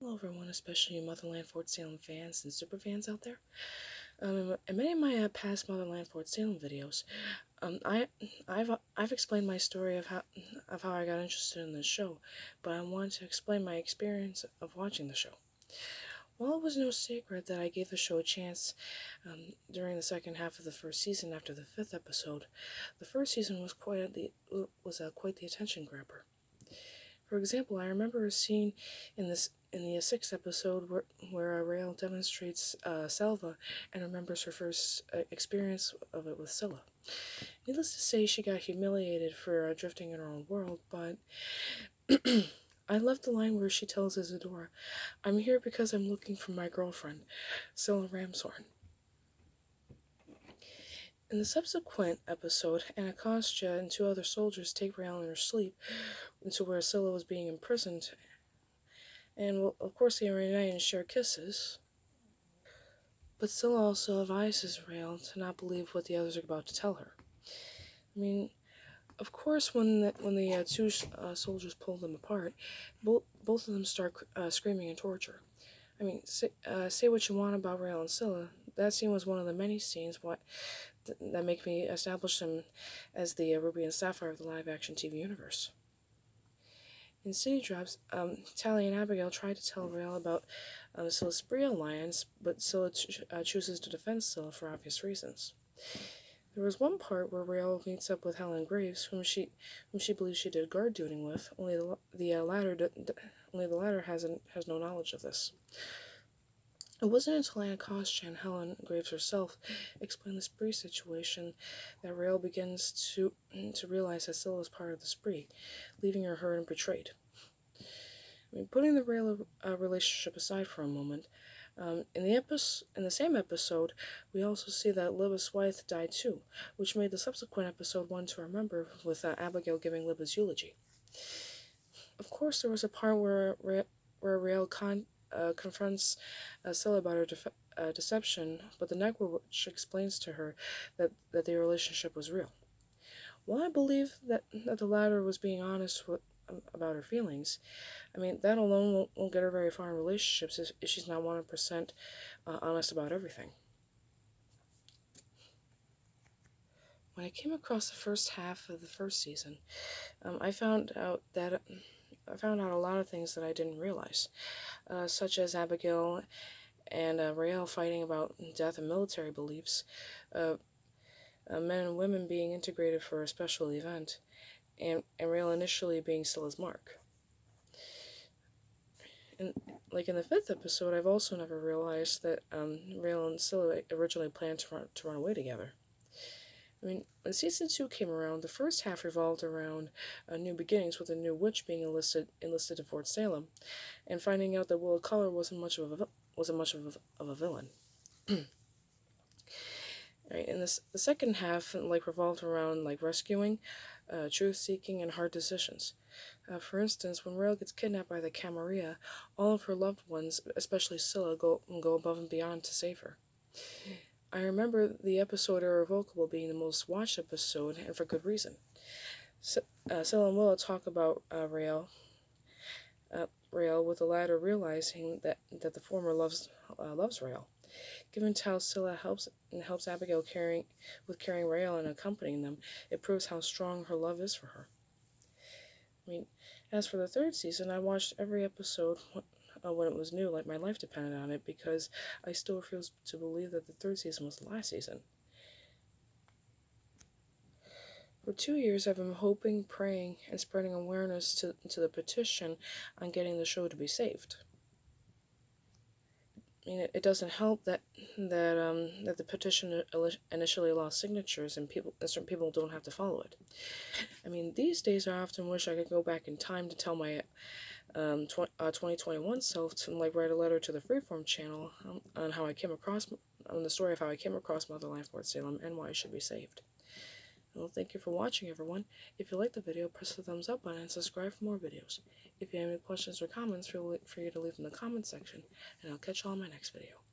Hello everyone, especially you Motherland Fort Salem fans and superfans out there. In many of my past Motherland Fort Salem videos, I've explained my story of how I got interested in this show, but I want to explain my experience of watching the show. While it was no secret that I gave the show a chance during the second half of the first season after the fifth episode, the first season was quite the attention grabber. For example, I remember a scene in the sixth episode where Rael demonstrates Selva and remembers her first experience of it with Scylla. Needless to say, she got humiliated for drifting in her own world, but I love the line where she tells Isadora, "I'm here because I'm looking for my girlfriend, Scylla Ramshorn." In the subsequent episode, Anacostia and two other soldiers take Rael in her sleep into where Scylla was being imprisoned, and well, of course they reunite and share kisses. But Scylla also advises Rael to not believe what the others are about to tell her. I mean, of course, when the two soldiers pull them apart, both of them start screaming in torture. I mean, say what you want about Rael and Scylla, that scene was one of the many scenes that make me establish them as the Ruby and Sapphire of the live-action TV universe. In City Drops, Tally and Abigail try to tell Rael about Scylla's spree alliance, but Scylla chooses to defend Scylla for obvious reasons. There was one part where Rael meets up with Helen Graves, whom she believes she did guard duty with. Only the latter has no knowledge of this. It wasn't until Anacostia and Helen Graves herself explained the spree situation that Rael begins to realize that Scylla is part of the spree, leaving her hurt and betrayed. I mean, putting the Rael relationship aside for a moment, in the same episode, we also see that Libba's wife died too, which made the subsequent episode one to remember, with Abigail giving Libba's eulogy. Of course, there was a part where Rael confronts Scylla about her deception, but the Night Witch explains to her that their relationship was real. While I believe that the latter was being honest about her feelings, I mean, that alone won't get her very far in relationships if she's not 100% honest about everything. When I came across the first half of the first season, I found out a lot of things that I didn't realize, such as Abigail and Rael fighting about death and military beliefs, men and women being integrated for a special event, and Rael initially being Scylla's mark. And like in the fifth episode, I've also never realized that Rael and Scylla originally planned to run away together. I mean, when season 2 came around, the first half revolved around new beginnings, with a new witch being enlisted to Fort Salem, and finding out that Willa Collar wasn't much of a villain. Right, and the second half revolved around rescuing, truth-seeking, and hard decisions. For instance, when Rael gets kidnapped by the Camarilla, all of her loved ones, especially Scylla, go above and beyond to save her. I remember the episode Irrevocable being the most watched episode, and for good reason. Scylla and Willa talk about Rael, with the latter realizing that the former loves Rael. Given how Scylla helps Abigail carrying Rael and accompanying them, it proves how strong her love is for her. I mean, as for the third season, I watched every episode when it was new, like my life depended on it, because I still refuse to believe that the third season was the last season. For 2 years, I've been hoping, praying, and spreading awareness to the petition on getting the show to be saved. I mean, it doesn't help that the petition initially lost signatures, and certain people don't have to follow it. I mean, these days I often wish I could go back in time to tell my 2021 self to write a letter to the Freeform channel on the story of how I came across Motherland Fort Salem and why it should be saved. Well, thank you for watching, everyone. If you liked the video, press the thumbs up button and subscribe for more videos. If you have any questions or comments, feel free to leave in the comment section, and I'll catch you all in my next video.